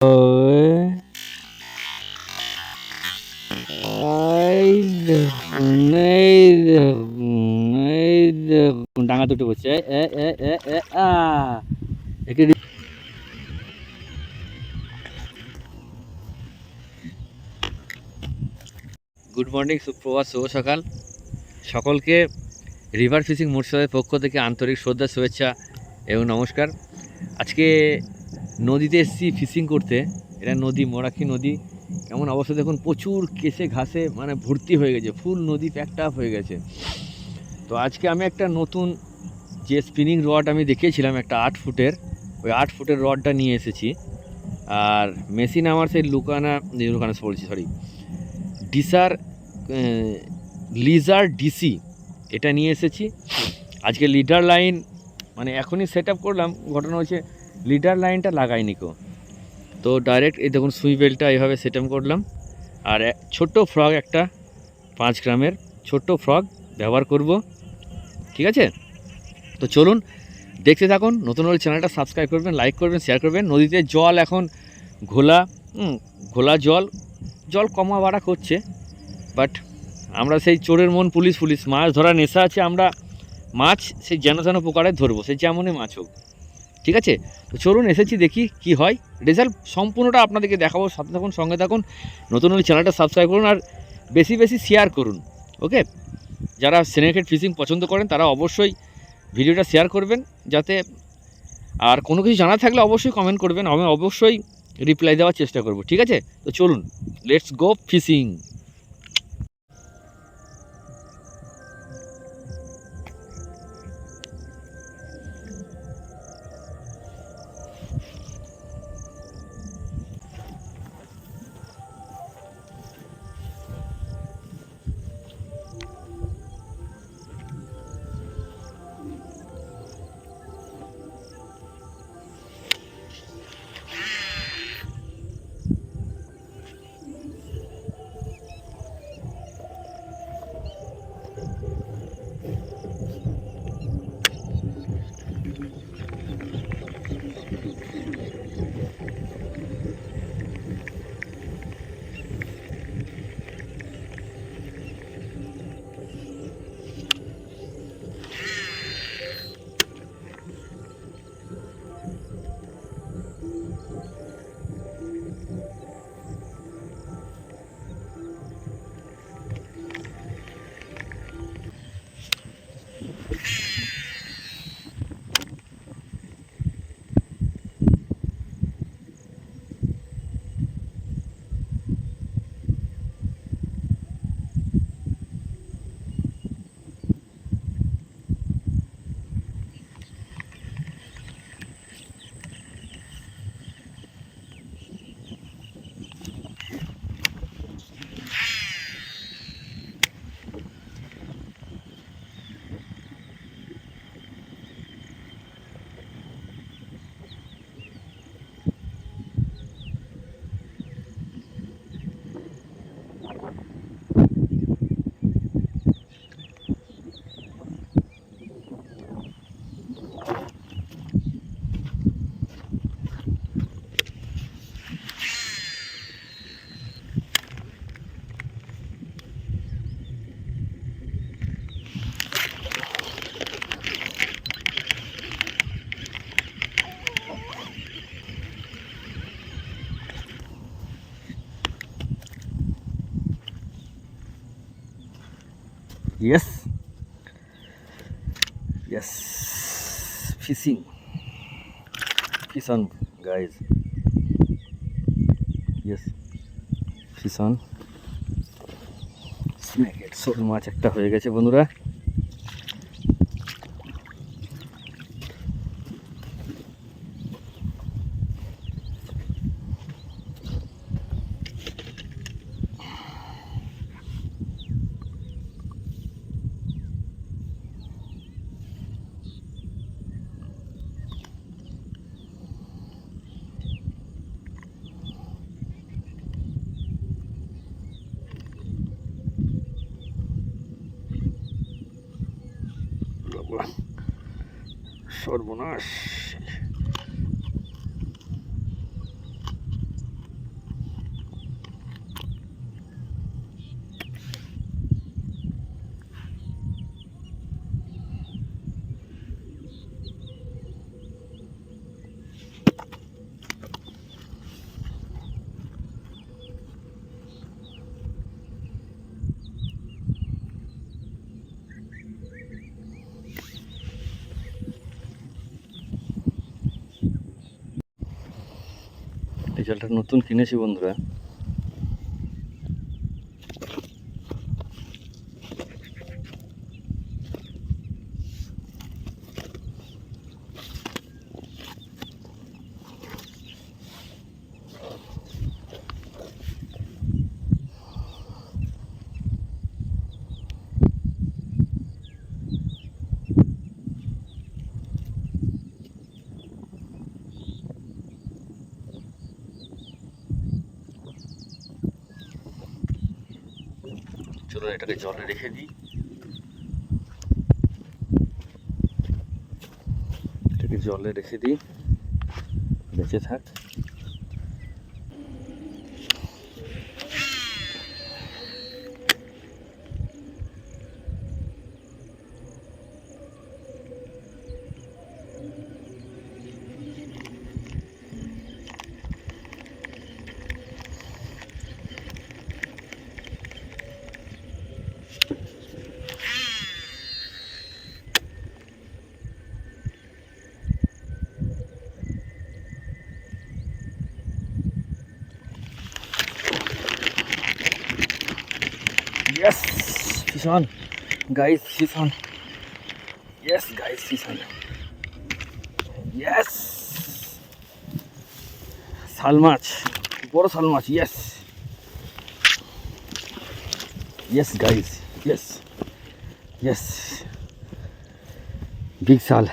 ওই এই দেখুন, এই দেখুন, এই দেখুন ডাঙা দুটো বসছে। একে গুড মর্নিং, সুপ্রভাত, শুভ সকাল সকলকে। রিভার ফিশিং মুর্শিদাবাদের পক্ষ থেকে আন্তরিক শ্রদ্ধা, শুভেচ্ছা এবং নমস্কার। আজকে নদীতে এসেছি ফিশিং করতে। এটা নদী, মরাক্ষী নদী। এমন অবস্থা দেখুন, প্রচুর কেসে ঘাসে মানে ভর্তি হয়ে গেছে, ফুল নদী প্যাকড আপ হয়ে গেছে। তো আজকে আমি একটা নতুন যে স্পিনিং রড আমি দেখিয়েছিলাম, একটা 8 ফুটের, ওই 8 ফুটের রডটা নিয়ে এসেছি। আর মেশিন আমার সেই লুকানা বলছি, সরি, ডিসার লিজার ডিসি, এটা নিয়ে এসেছি। আজকে লিডার লাইন মানে এখনই সেট আপ করলাম। ঘটনা হচ্ছে লিডার লাইনটা লাগাইনি কো, তো ডাইরেক্ট এই দেখুন সুই বেলটা এইভাবে সেট আপ করলাম। আর ছোট্ট ফ্রগ, একটা 5 গ্রামের ছোট্ট ফ্রগ ব্যবহার করব, ঠিক আছে? তো চলুন দেখতে থাকুন। নতুন হলে চ্যানেলটা সাবস্ক্রাইব করবেন, লাইক করবেন, শেয়ার করবেন। নদীতে জল এখন ঘোলা, ঘোলা জল, জল কমা বাড়া করছে, বাট আমরা সেই চোরের মন পুলিশ পুলিশ, মাছ ধরার নেশা আছে। আমরা মাছ সেই যেন তেন প্রকারে ধরবো, সেই যেমনই মাছ হোক, ঠিক আছে? তো চলুন এসেছি, দেখি কি হয়। রেজাল্ট সম্পূর্ণটা আপনাদেরকে দেখাবো, সাথে থাকুন, সঙ্গে থাকুন। নতুন হলে চ্যানেলটা সাবস্ক্রাইব করুন আর বেশি বেশি শেয়ার করুন, ওকে? যারা সিনেকেট ফিশিং পছন্দ করেন তারা অবশ্যই ভিডিওটা শেয়ার করবেন, যাতে আর কোনো কিছু জানা থাকলে অবশ্যই কমেন্ট করবেন, আমি অবশ্যই রিপ্লাই দেওয়ার চেষ্টা করব, ঠিক আছে? তো চলুন, let's go fishing. Yes, yes, fishing, fish on, guys. Yes, fish on. Snakehead শোল মাছ একটা হয়ে গেছে বন্ধুরা। সর্বনাশ। জালটা নতুন কিনেছি বন্ধুরা। চলো এটাকে জলে রেখে দিই, এটাকে জলে রেখে দিই, বেঁচে থাক। Yes, fish on, guys, fish on. Yes, guys, fish on. Yes, শাল মাছ, বড় শাল মাছ। Yes, yes, guys, yes, yes, big শাল।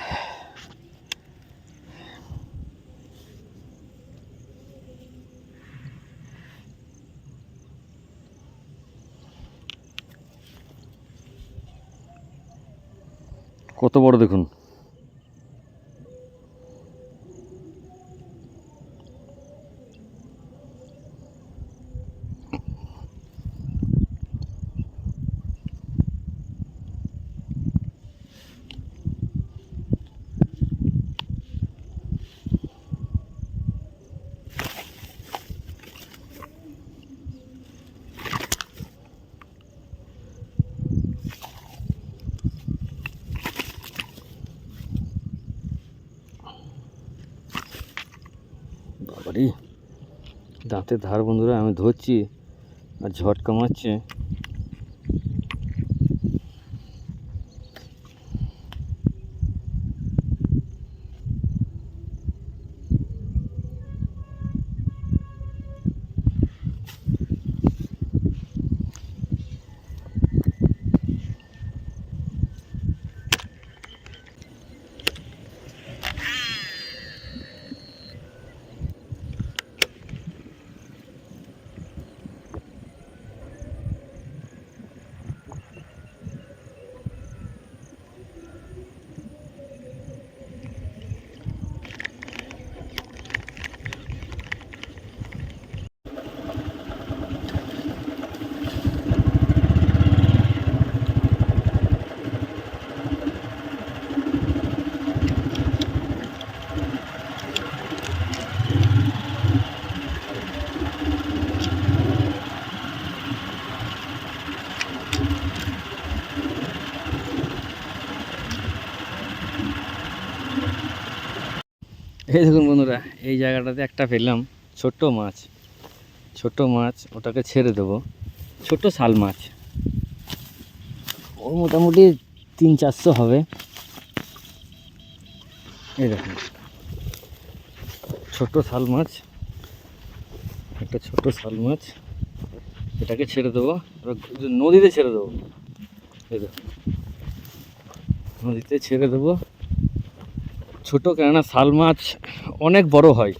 কত বড় দেখুন। বাবারে, দাঁতের ধার বন্ধুরা, আমি ধরছি আর ঝটকা মারছে। এই দেখুন বন্ধুরা, এই জায়গাটাতে একটা পেলাম ছোট্ট মাছ, ছোট্ট মাছ। ওটাকে ছেড়ে দেবো, ছোট্ট শাল মাছ। ওর মোটামুটি 300-400 হবে। এই দেখুন, ছোট্ট শাল মাছ, একটা ছোট্ট শাল মাছ। এটাকে ছেড়ে দেবো, নদীতে ছেড়ে দেবো। এই দেখুন, নদীতে ছেড়ে দেবো। ছোটো, কেননা শাল মাছ অনেক বড় হয়,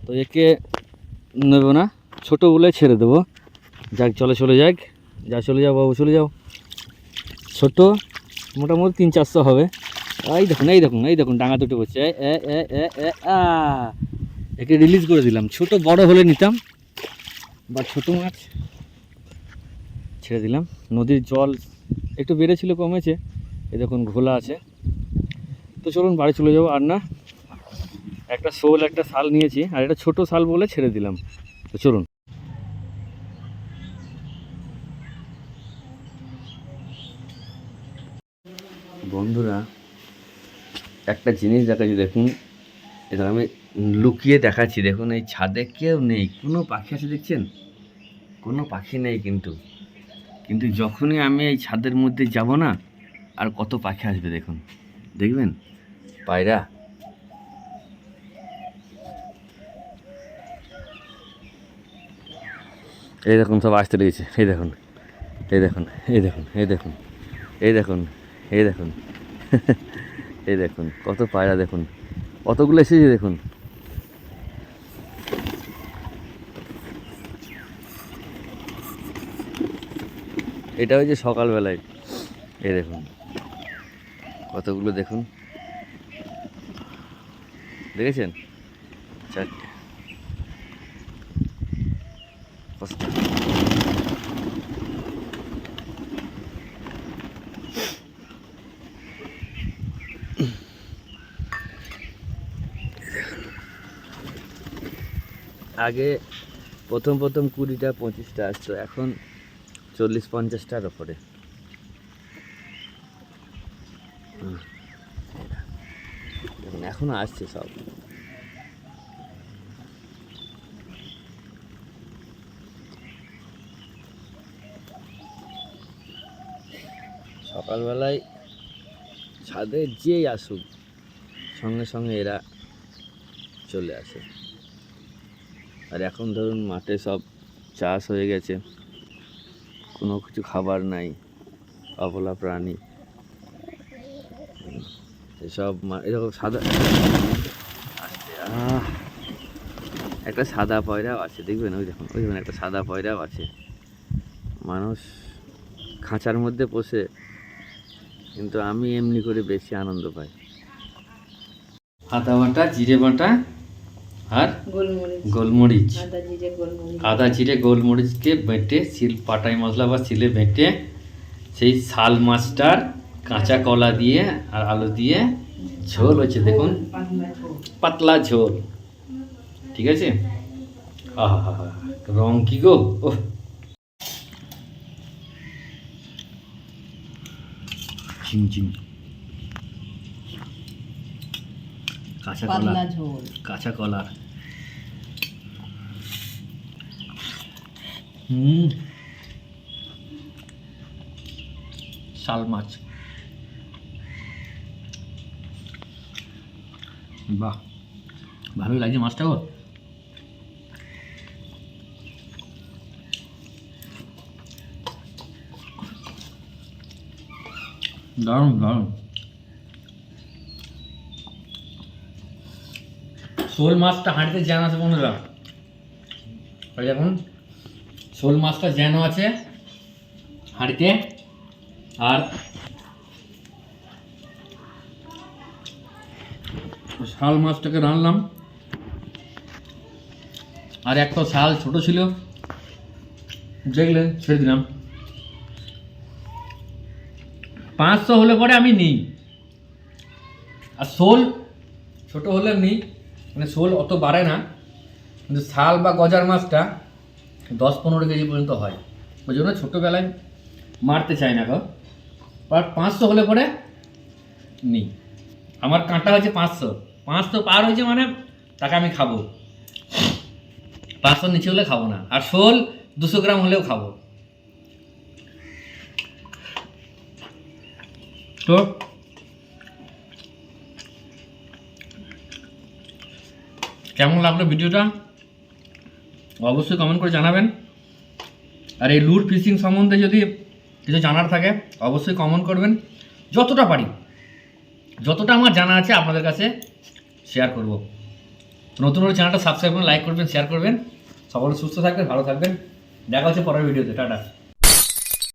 তো একে নেব না, ছোটোগুলো ছেড়ে দেবো। যাক, চলে যাক, যা চলে যাও বাবু, চলে যাও। ছোট মোটামুটি 300-400 হবে। এই দেখুন, এই দেখুন, এই দেখুন, ডাঙা দুটো করছে। একে রিলিজ করে দিলাম। ছোট বড় হলে নিতাম, বা ছোট মাছ ছেড়ে দিলাম। নদীর জল একটু বেড়েছিল, কমেছে। এই দেখুন, ঘোলা আছে। তো চলুন বাড়ি চলে যাবো। আর না, একটা শোল, একটা শাল নিয়েছি, আর এটা ছোট শাল বলে ছেড়ে দিলাম। তো চলুন। বন্ধুরা, একটা জিনিস দেখাচ্ছি, দেখুন। এটা আমি লুকিয়ে দেখাচ্ছি। দেখুন এই ছাদে কেউ নেই, কোনো পাখি আছে দেখছেন? কোনো পাখি নেই কিন্তু কিন্তু যখনই আমি এই ছাদের মধ্যে যাব না, আর কত পাখি আসবে দেখুন, দেখবেন পায়রা। এই দেখুন সব আসতে লেগেছে, এই দেখুন, এই দেখুন, এই দেখুন, এই দেখুন, এই দেখুন, এই দেখুন, এই দেখুন কত পায়রা, দেখুন কতগুলো এসেছে দেখুন। এটা হচ্ছে সকালবেলায়, এই দেখুন কতগুলো, দেখুন দেখেছেন? চারটে, পাঁচটা। আগে প্রথম 20টা 25টা আসতো, এখন 40-50টার ওপরে। দেখুন এখনো আসছে সব। সকালবেলায় ছাদে যেই আসুক সঙ্গে সঙ্গে এরা চলে আসে। আর এখন ধরুন মাঠে সব চাষ হয়ে গেছে, কোনো কিছু খাবার নাই, অবলা প্রাণী এসব। এরকম সাদা একটা সাদা পয়রাও আছে, দেখবেন ওই দেখুন, ওই দেখুন একটা সাদা পয়রাও আছে। মানুষ খাঁচার মধ্যে পোষে, কিন্তু আমি এমনি করে বেশি আনন্দ পাই। আদা বাটা, জিরে বাটা আর গোলমরিচ, আদা জিরে গোলমরিচকে বেটে পাটাই মশলা বা শিলে বেটে সেই শাল মাছটার কাঁচা কলা দিয়ে আর আলু দিয়ে ঝোল হচ্ছে, দেখুন পাতলা ঝোল, ঠিক আছে? আহা, রং কি গো! ওহ, চিমচিম কাঁচা কলা, কাঁচা কলা। শাল মাছ, বাহ, ভালোই লাগছে মাছটা গো। দারুণ দারুণ। শোল মাছটা হাঁড়িতে জ্যান আছে বন্ধুরা, দেখুন শোল মাছটা জ্যান আছে হাঁড়িতে। আর শাল মাছটাকে রান্নাম, আর একটা শাল ছোট ছিল, দেখলেন ছেড়ে দিলাম। 500 হলে পরে আমি নিই, আর শোল ছোট হলে নিই, মানে শোল অত বাড়ে না, কিন্তু শাল বা গজার মাছটা 10-15 কেজি পর্যন্ত হয়, ওই জন্য ছোটোবেলায় মারতে চাই না গো। বাট 500 হলে পরে নিই। আমার কাঁটা হচ্ছে 500 পার হয়েছে মানে তাকে আমি খাবো, 500 নিচে হলে খাবো না। আর শোল 200 গ্রাম হলেও খাবো। তো কেমন লাগলো ভিডিওটা অবশ্যই কমেন্ট করে জানাবেন। আর এই লুট ফিশিং সম্বন্ধে যদি কিছু জানার থাকে অবশ্যই কমেন্ট করবেন। যতটা পারি, যতটা আমার জানা আছে আপনাদের কাছে শেয়ার করব। নতুন হলে চ্যানেলটা সাবস্ক্রাইব করবেন, লাইক করবেন, শেয়ার করবেন। সকলে সুস্থ থাকবেন, ভালো থাকবেন। দেখা হচ্ছে পরের ভিডিওতে। টাটা।